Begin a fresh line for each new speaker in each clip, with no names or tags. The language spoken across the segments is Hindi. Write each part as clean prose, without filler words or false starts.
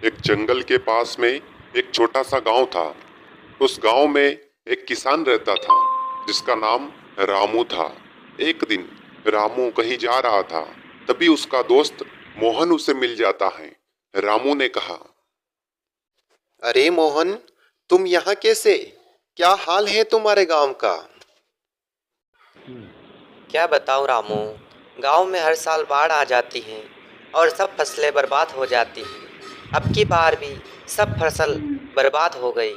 एक जंगल के पास में एक छोटा सा गांव था। उस गांव में एक किसान रहता था जिसका नाम रामू था। एक दिन रामू कहीं जा रहा था, तभी उसका दोस्त मोहन उसे मिल जाता है। रामू ने कहा,
अरे मोहन, तुम यहाँ कैसे? क्या हाल है तुम्हारे गांव का?
क्या बताऊं रामू। गांव में हर साल बाढ़ आ जाती है और सब फसलें बर्बाद हो जाती हैं। अब की बार भी सब फसल बर्बाद हो गई।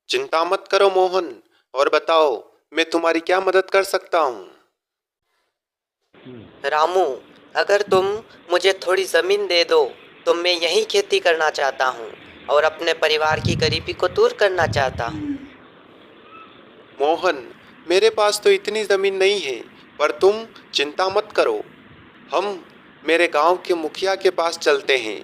चिंता मत करो मोहन, और बताओ मैं तुम्हारी क्या मदद कर सकता हूँ?
रामू, अगर तुम मुझे थोड़ी ज़मीन दे दो तो मैं यहीं खेती करना चाहता हूँ और अपने परिवार की गरीबी को दूर करना चाहता हूँ।
मोहन, मेरे पास तो इतनी जमीन नहीं है, पर तुम चिंता मत करो। हम मेरे गांव के मुखिया के पास चलते हैं।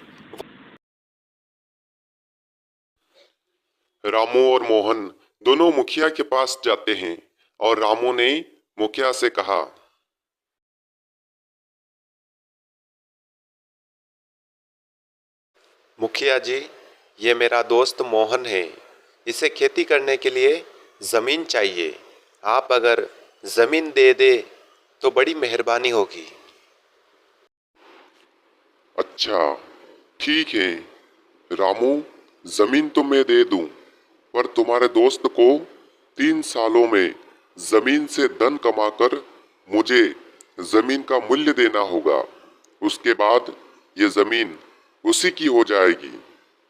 रामू और मोहन दोनों मुखिया के पास जाते हैं और रामू ने मुखिया से कहा,
मुखिया जी, ये मेरा दोस्त मोहन है। इसे खेती करने के लिए जमीन चाहिए। आप अगर जमीन दे दे तो बड़ी मेहरबानी होगी।
अच्छा, ठीक है रामू, जमीन तो मैं दे दूं, पर तुम्हारे दोस्त को 3 सालों में जमीन से धन कमाकर मुझे जमीन का मूल्य देना होगा। उसके बाद ये जमीन उसी की हो जाएगी।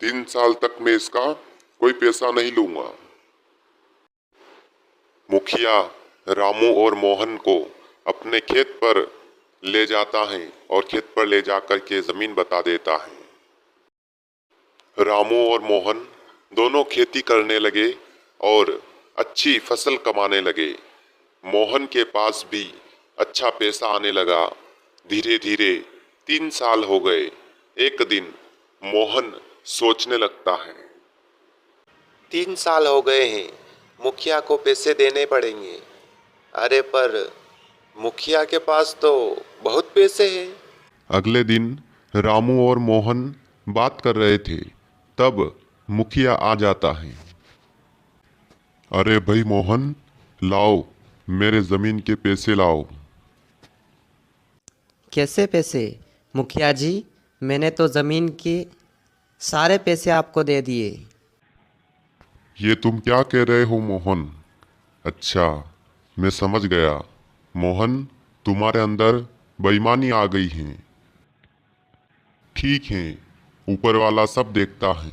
3 साल तक मैं इसका कोई पैसा नहीं लूंगा। मुखिया रामू और मोहन को अपने खेत पर ले जाता है और खेत पर ले जाकर के जमीन बता देता है। रामू और मोहन दोनों खेती करने लगे और अच्छी फसल कमाने लगे। मोहन के पास भी अच्छा पैसा आने लगा। धीरे धीरे 3 साल हो गए। एक दिन मोहन सोचने लगता है,
3 साल हो गए हैं, मुखिया को पैसे देने पड़ेंगे। अरे पर मुखिया के पास तो बहुत पैसे हैं।
अगले दिन रामू और मोहन बात कर रहे थे, तब मुखिया आ जाता है। अरे भाई मोहन, लाओ, मेरे जमीन के पैसे लाओ।
कैसे पैसे? मुखिया जी, मैंने तो ज़मीन के सारे पैसे आपको दे दिए।
ये तुम क्या कह रहे हो मोहन? अच्छा, मैं समझ गया। मोहन, तुम्हारे अंदर बेईमानी आ गई है। ठीक है, ऊपर वाला सब देखता है।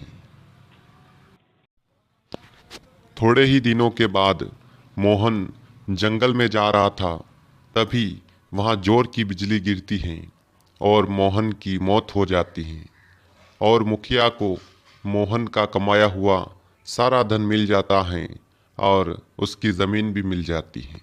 थोड़े ही दिनों के बाद मोहन जंगल में जा रहा था, तभी वहां जोर की बिजली गिरती है और मोहन की मौत हो जाती है। और मुखिया को मोहन का कमाया हुआ सारा धन मिल जाता है और उसकी ज़मीन भी मिल जाती है।